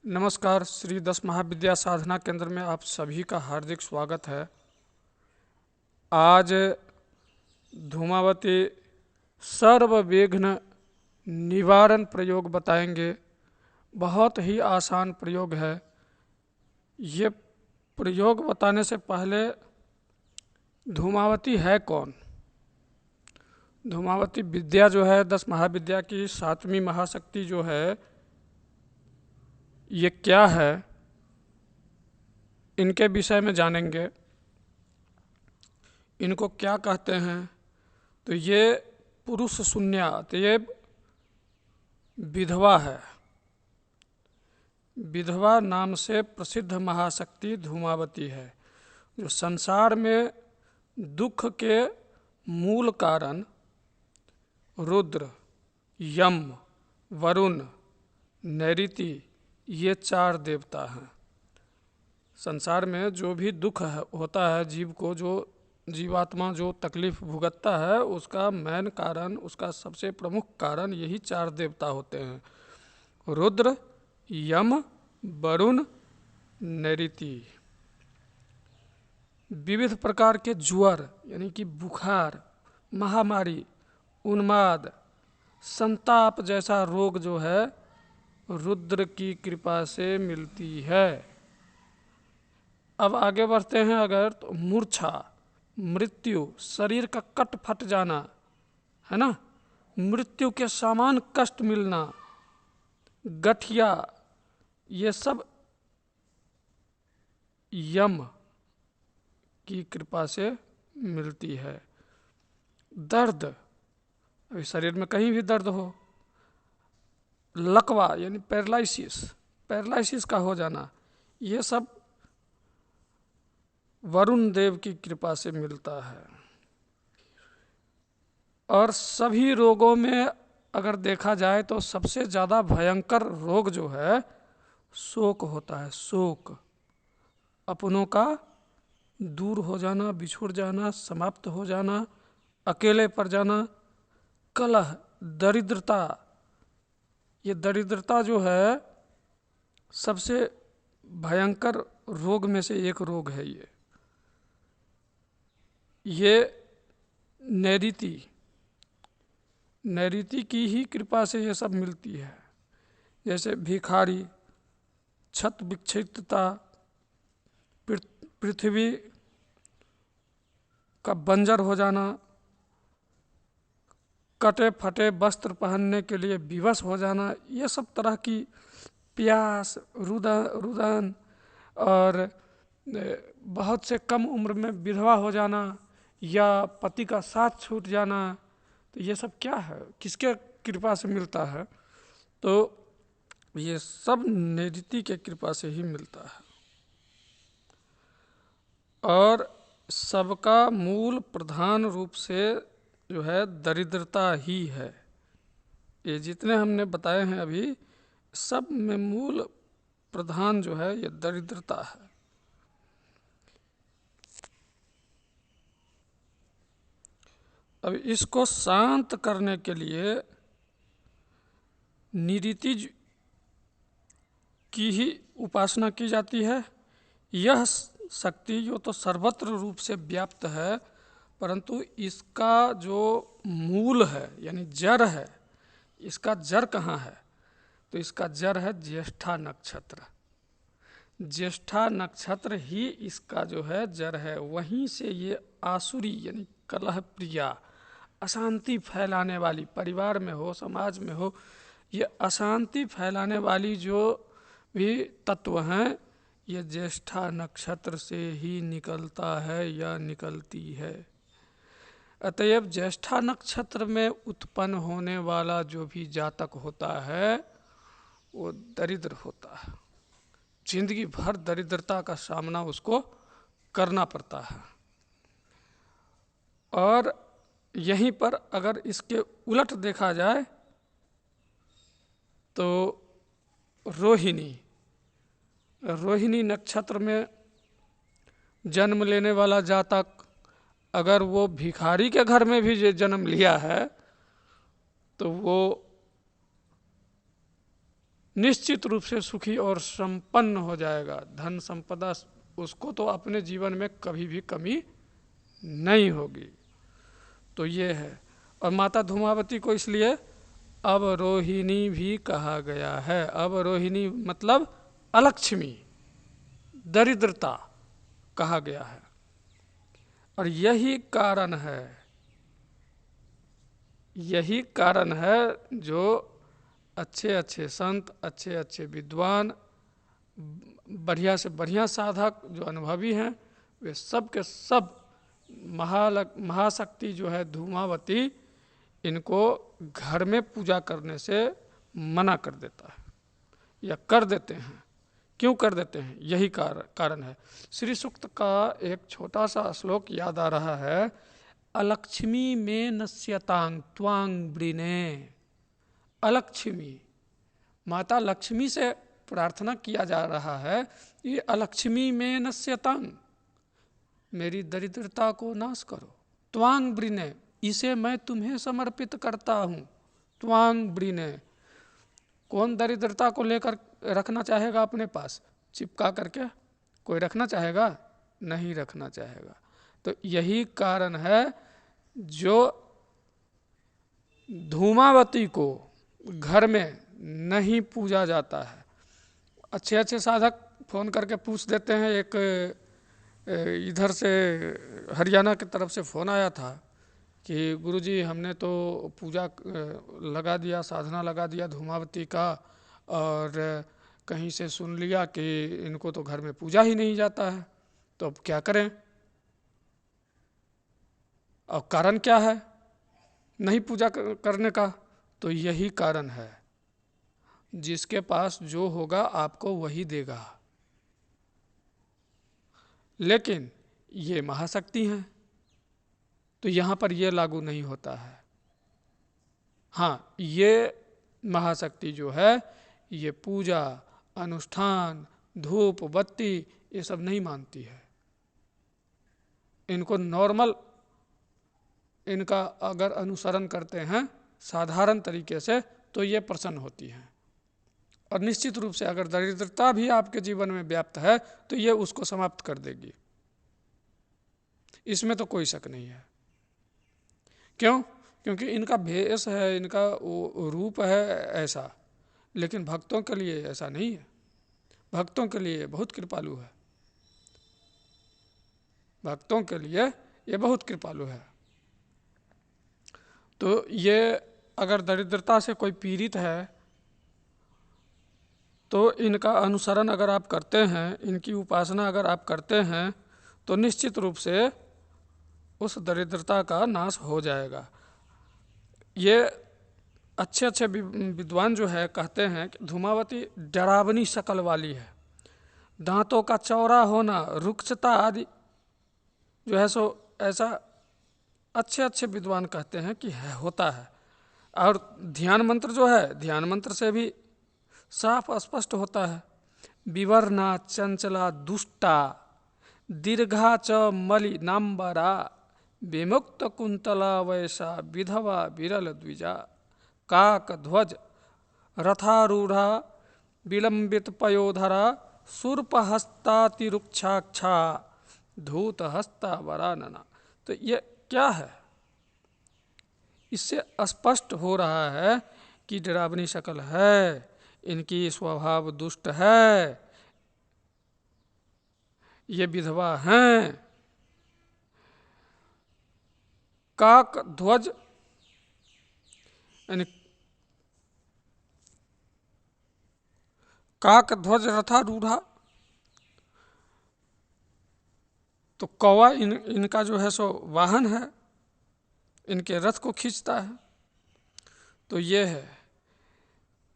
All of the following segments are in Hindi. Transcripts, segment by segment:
नमस्कार। श्री 10 महाविद्या साधना केंद्र में आप सभी का हार्दिक स्वागत है। आज धूमावती सर्वविघ्न निवारण प्रयोग बताएंगे। बहुत ही आसान प्रयोग है। ये प्रयोग बताने से पहले धूमावती है कौन? धूमावती विद्या जो है 10 महाविद्या की 7वीं महाशक्ति जो है, ये क्या है, इनके विषय में जानेंगे। इनको क्या कहते हैं? तो ये पुरुष शून्यात, ये विधवा है। विधवा नाम से प्रसिद्ध महाशक्ति धूमावती है, जो संसार में दुख के मूल कारण रुद्र, यम, वरुण, नैऋति, ये 4 देवता हैं। संसार में जो भी दुख होता है जीव को, जो जीवात्मा जो तकलीफ भुगतता है, उसका मेन कारण, उसका सबसे प्रमुख कारण यही 4 देवता होते हैं: रुद्र, यम, वरुण, नैऋति। विविध प्रकार के ज्वर यानी कि बुखार, महामारी, उन्माद, संताप जैसा रोग जो है रुद्र की कृपा से मिलती है। अब आगे बढ़ते हैं अगर, तो मूर्छा, मृत्यु, शरीर का कट फट जाना, है ना, मृत्यु के समान कष्ट मिलना, गठिया, ये सब यम की कृपा से मिलती है। दर्द, अभी शरीर में कहीं भी दर्द हो, लकवा यानी पैरालिसिस का हो जाना, ये सब वरुण देव की कृपा से मिलता है। और सभी रोगों में अगर देखा जाए तो सबसे ज़्यादा भयंकर रोग जो है शोक होता है। शोक, अपनों का दूर हो जाना, बिछुड़ जाना, समाप्त हो जाना, अकेले पड़ जाना। कलह, दरिद्रता, ये दरिद्रता जो है सबसे भयंकर रोग में से एक रोग है। ये नैऋति की ही कृपा से ये सब मिलती है। जैसे भिखारी, छत विक्षिप्तता, पृथ्वी का बंजर हो जाना, कटे फटे वस्त्र पहनने के लिए विवश हो जाना, ये सब तरह की प्यास, रुदन और बहुत से कम उम्र में विधवा हो जाना या पति का साथ छूट जाना, तो ये सब क्या है, किसके कृपा से मिलता है? तो ये सब नैऋति के कृपा से ही मिलता है। और सबका मूल प्रधान रूप से जो है दरिद्रता ही है। ये जितने हमने बताए हैं अभी, सब में मूल प्रधान जो है ये दरिद्रता है। अब इसको शांत करने के लिए नैऋति की ही उपासना की जाती है। यह शक्ति जो तो सर्वत्र रूप से व्याप्त है, परंतु इसका जो मूल है यानी जड़ है, इसका जड़ कहाँ है? तो इसका जड़ है ज्येष्ठा नक्षत्र। ज्येष्ठा नक्षत्र ही इसका जो है जड़ है। वहीं से ये आसुरी यानी कलह प्रिया, अशांति फैलाने वाली, परिवार में हो, समाज में हो, ये अशांति फैलाने वाली जो भी तत्व हैं, ये ज्येष्ठा नक्षत्र से ही निकलता है या निकलती है। अतएव ज्येष्ठा नक्षत्र में उत्पन्न होने वाला जो भी जातक होता है वो दरिद्र होता है। जिंदगी भर दरिद्रता का सामना उसको करना पड़ता है। और यहीं पर अगर इसके उलट देखा जाए तो रोहिणी नक्षत्र में जन्म लेने वाला जातक, अगर वो भिखारी के घर में भी जन्म लिया है तो वो निश्चित रूप से सुखी और संपन्न हो जाएगा। धन संपदा उसको तो अपने जीवन में कभी भी कमी नहीं होगी। तो ये है। और माता धूमावती को इसलिए अवरोहिणी भी कहा गया है। अवरोहिणी मतलब अलक्ष्मी, दरिद्रता कहा गया है। और यही कारण है जो अच्छे अच्छे संत, अच्छे अच्छे विद्वान, बढ़िया से बढ़िया साधक जो अनुभवी हैं, वे सब के सब महाशक्ति जो है धूमावती, इनको घर में पूजा करने से मना कर देता है या कर देते हैं। क्यों कर देते हैं? यही कारण है। श्री सूक्त का एक छोटा सा श्लोक याद आ रहा है, अलक्ष्मी में नश्यतांग त्वांग वृणे। अलक्ष्मी, माता लक्ष्मी से प्रार्थना किया जा रहा है, ये अलक्ष्मी में नश्यतांग, मेरी दरिद्रता को नाश करो। त्वांग वृणे, इसे मैं तुम्हें समर्पित करता हूँ। त्वांग वृणे, कौन दरिद्रता को लेकर रखना चाहेगा अपने पास चिपका करके? कोई रखना चाहेगा? नहीं रखना चाहेगा। तो यही कारण है जो धूमावती को घर में नहीं पूजा जाता है। अच्छे अच्छे साधक फोन करके पूछ देते हैं। एक इधर से हरियाणा की तरफ से फ़ोन आया था कि गुरुजी हमने तो पूजा लगा दिया, साधना लगा दिया धूमावती का, और कहीं से सुन लिया कि इनको तो घर में पूजा ही नहीं जाता है, तो अब क्या करें? और कारण क्या है नहीं पूजा करने का? तो यही कारण है, जिसके पास जो होगा आपको वही देगा। लेकिन ये महाशक्ति हैं, तो यहाँ पर ये लागू नहीं होता है। हाँ, ये महाशक्ति जो है ये पूजा, अनुष्ठान, धूप बत्ती ये सब नहीं मानती है। इनको नॉर्मल, इनका अगर अनुसरण करते हैं साधारण तरीके से तो ये प्रसन्न होती हैं। और निश्चित रूप से अगर दरिद्रता भी आपके जीवन में व्याप्त है तो ये उसको समाप्त कर देगी, इसमें तो कोई शक नहीं है। क्यों? क्योंकि इनका भेष है, इनका रूप है ऐसा, लेकिन भक्तों के लिए ऐसा नहीं है। भक्तों के लिए बहुत कृपालु है, भक्तों के लिए ये बहुत कृपालु है। तो ये अगर दरिद्रता से कोई पीड़ित है तो इनका अनुसरण अगर आप करते हैं, इनकी उपासना अगर आप करते हैं तो निश्चित रूप से उस दरिद्रता का नाश हो जाएगा। ये अच्छे अच्छे विद्वान जो है कहते हैं कि धूमावती डरावनी शक्ल वाली है, दांतों का चौड़ा होना, रुक्षता आदि जो है सो ऐसा अच्छे अच्छे विद्वान कहते हैं कि होता है। और ध्यान मंत्र जो है, ध्यान मंत्र से भी साफ स्पष्ट होता है, विवर्णा चंचला दुष्टा दीर्घा च मलि नाम्बरा विमुक्त कुंतला वैसा विधवा विरल द्विजा काक ध्वज रथारूढ़ा विलंबित पयोधरा शूर्पहस्तातिरुक्षाक्षा धूत हस्ता वरानना। तो ये क्या है? इससे स्पष्ट हो रहा है कि डरावनी शक्ल है, इनकी स्वभाव दुष्ट है, ये विधवा हैं। काक ध्वज यानी काक ध्वज रथारूढ़ा, तो कौवा इनका जो है सो वाहन है, इनके रथ को खींचता है। तो ये है,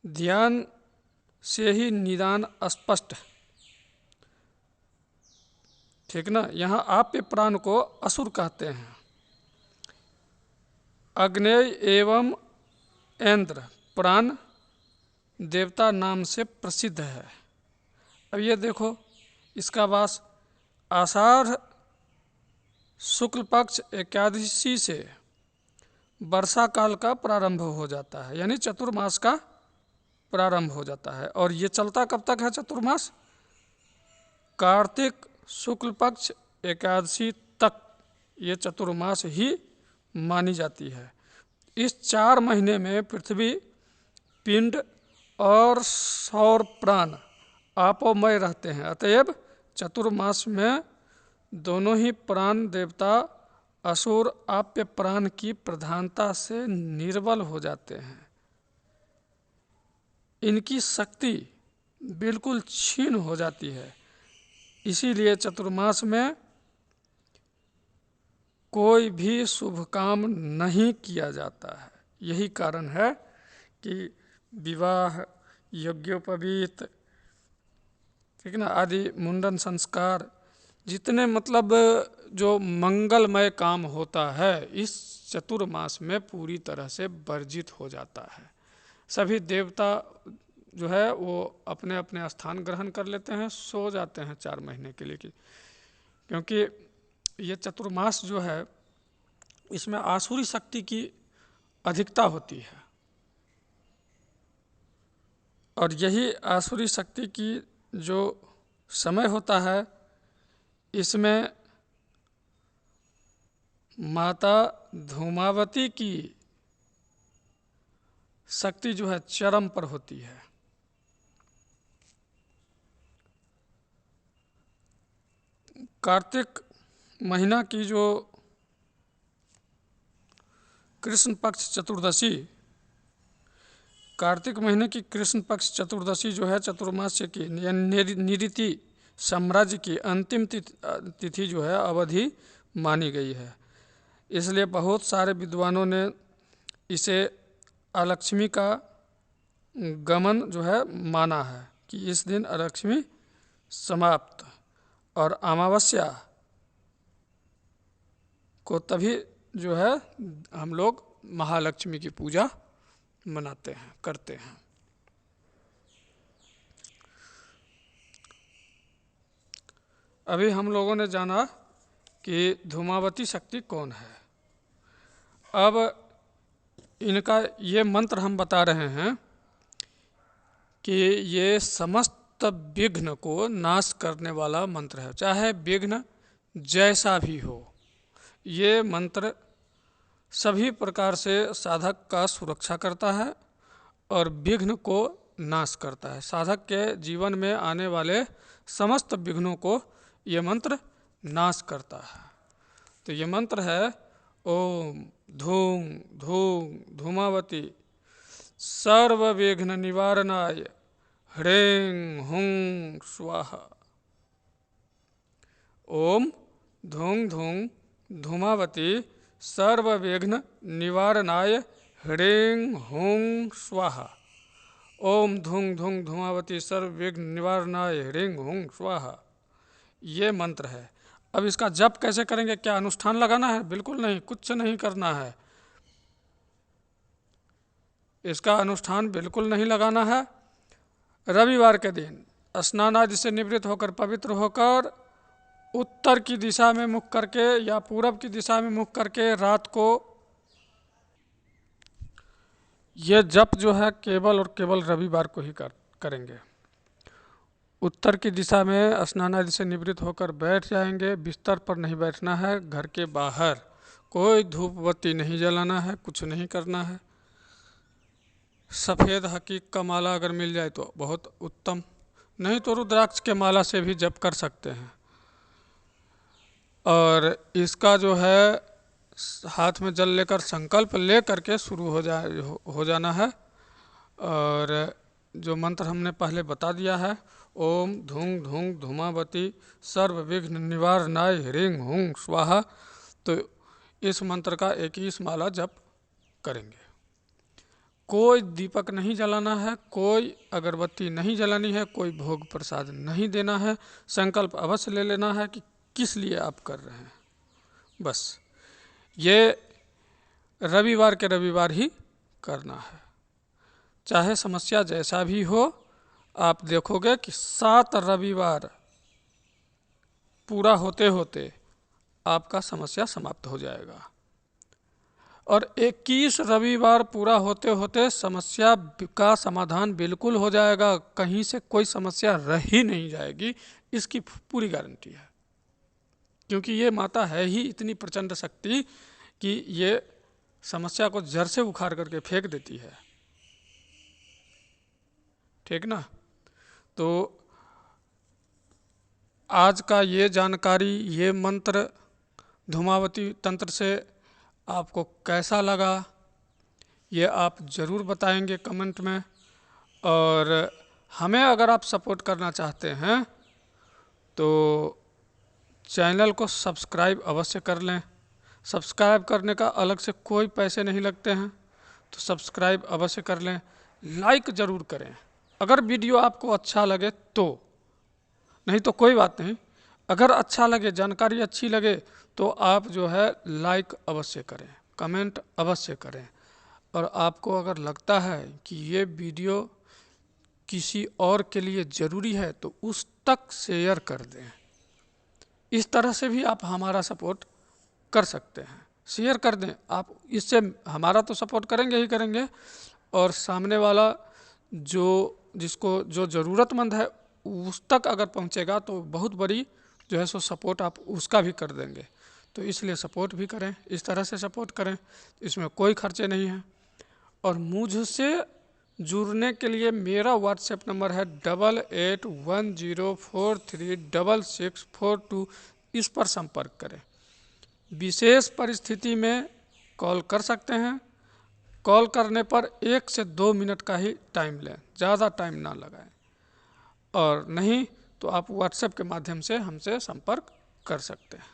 ध्यान से ही निदान स्पष्ट, ठीक ना। यहाँ आप्य प्राण को असुर कहते हैं। अग्नेय एवं इंद्र प्राण देवता नाम से प्रसिद्ध है। अब ये देखो, इसका वास आषाढ़ शुक्ल पक्ष एकादशी से वर्षा काल का प्रारंभ हो जाता है, यानी चतुर्मास का प्रारंभ हो जाता है। और ये चलता कब तक है चतुर्मास? कार्तिक शुक्ल पक्ष एकादशी तक ये चतुर्मास ही मानी जाती है। इस 4 महीने में पृथ्वी, पिंड और सौर प्राण आपोमय रहते हैं। अतएव चतुर्मास में दोनों ही प्राण देवता असुर आप्य प्राण की प्रधानता से निर्बल हो जाते हैं। इनकी शक्ति बिल्कुल क्षीण हो जाती है। इसीलिए चतुर्मास में कोई भी शुभ काम नहीं किया जाता है। यही कारण है कि विवाह, यज्ञोपवीत, ठीक ना, आदि मुंडन संस्कार, जितने मतलब जो मंगलमय काम होता है इस चतुर्मास में पूरी तरह से वर्जित हो जाता है। सभी देवता जो है वो अपने अपने स्थान ग्रहण कर लेते हैं, सो जाते हैं 4 महीने के लिए क्योंकि ये चतुर्मास जो है इसमें आसुरी शक्ति की अधिकता होती है। और यही आसुरी शक्ति की जो समय होता है इसमें माता धूमावती की शक्ति जो है चरम पर होती है। कार्तिक महीना की जो कृष्ण पक्ष चतुर्दशी, कार्तिक महीने की कृष्ण पक्ष चतुर्दशी जो है चतुर्मास्य की निरति साम्राज्य की अंतिम तिथि जो है अवधि मानी गई है। इसलिए बहुत सारे विद्वानों ने इसे अलक्ष्मी का गमन जो है माना है कि इस दिन अलक्ष्मी समाप्त, और अमावस्या को तभी जो है हम लोग महालक्ष्मी की पूजा मनाते हैं, करते हैं। अभी हम लोगों ने जाना कि धूमावती शक्ति कौन है। अब इनका ये मंत्र हम बता रहे हैं कि ये समस्त विघ्न को नाश करने वाला मंत्र है, चाहे विघ्न जैसा भी हो। ये मंत्र सभी प्रकार से साधक का सुरक्षा करता है और विघ्न को नाश करता है। साधक के जीवन में आने वाले समस्त विघ्नों को ये मंत्र नाश करता है। तो ये मंत्र है ओम धूम धूम धूमावती सर्व विघ्न निवारणाय ह्रीं हुं स्वाहा। ओम धूम धूम धूमावती सर्व विघ्न निवारणाय ह्रीं हुं स्वाहा। ओम धूम धूम धूमावती सर्व विघ्न निवारणाय ह्रीं हुं स्वाहा। ये मंत्र है। अब इसका जप कैसे करेंगे? क्या अनुष्ठान लगाना है? बिल्कुल नहीं, कुछ नहीं करना है। इसका अनुष्ठान बिल्कुल नहीं लगाना है। रविवार के दिन स्नान आदि से निवृत्त होकर पवित्र होकर उत्तर की दिशा में मुख करके या पूरब की दिशा में मुख करके रात को ये जप जो है केवल और केवल रविवार को ही करेंगे। उत्तर की दिशा में स्नान आदि से निवृत्त होकर बैठ जाएंगे। बिस्तर पर नहीं बैठना है, घर के बाहर कोई धूप बत्ती नहीं जलाना है, कुछ नहीं करना है। सफ़ेद हकीक का माला अगर मिल जाए तो बहुत उत्तम, नहीं तो रुद्राक्ष के माला से भी जप कर सकते हैं। और इसका जो है हाथ में जल लेकर संकल्प ले करके शुरू हो जाना है। और जो मंत्र हमने पहले बता दिया है, ओम धूम धूम धूमावती सर्व विघ्न निवारणाय ह्रीं हुं स्वाहा, तो इस मंत्र का 21 माला जप करेंगे। कोई दीपक नहीं जलाना है, कोई अगरबत्ती नहीं जलानी है, कोई भोग प्रसाद नहीं देना है। संकल्प अवश्य ले लेना है कि किस लिए आप कर रहे हैं। बस ये रविवार के रविवार ही करना है। चाहे समस्या जैसा भी हो, आप देखोगे कि 7 रविवार पूरा होते होते आपका समस्या समाप्त हो जाएगा। और 21 रविवार पूरा होते होते समस्या का समाधान बिल्कुल हो जाएगा, कहीं से कोई समस्या रह ही नहीं जाएगी, इसकी पूरी गारंटी है। क्योंकि ये माता है ही इतनी प्रचंड शक्ति कि ये समस्या को जड़ से उखाड़ करके फेंक देती है। ठीक ना। तो आज का ये जानकारी, ये मंत्र धूमावती तंत्र से आपको कैसा लगा, ये आप ज़रूर बताएंगे कमेंट में। और हमें अगर आप सपोर्ट करना चाहते हैं तो चैनल को सब्सक्राइब अवश्य कर लें। सब्सक्राइब करने का अलग से कोई पैसे नहीं लगते हैं, तो सब्सक्राइब अवश्य कर लें। लाइक ज़रूर करें अगर वीडियो आपको अच्छा लगे तो, नहीं तो कोई बात नहीं। अगर अच्छा लगे, जानकारी अच्छी लगे तो आप जो है लाइक अवश्य करें, कमेंट अवश्य करें। और आपको अगर लगता है कि ये वीडियो किसी और के लिए ज़रूरी है तो उस तक शेयर कर दें। इस तरह से भी आप हमारा सपोर्ट कर सकते हैं, शेयर कर दें आप। इससे हमारा तो सपोर्ट करेंगे ही करेंगे, और सामने वाला जिसको जो ज़रूरतमंद है उस तक अगर पहुंचेगा तो बहुत बड़ी जो है सो सपोर्ट आप उसका भी कर देंगे। तो इसलिए सपोर्ट भी करें, इस तरह से सपोर्ट करें, इसमें कोई खर्चे नहीं हैं। और मुझसे जुड़ने के लिए मेरा व्हाट्सएप नंबर है 8810436642। इस पर संपर्क करें। विशेष परिस्थिति में कॉल कर सकते हैं। कॉल करने पर 1 से 2 मिनट का ही टाइम लें, ज़्यादा टाइम ना लगाएं। और नहीं तो आप व्हाट्सएप के माध्यम से हमसे संपर्क कर सकते हैं।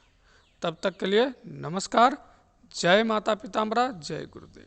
तब तक के लिए नमस्कार। जय माता पीताम्बरा, जय गुरुदेव।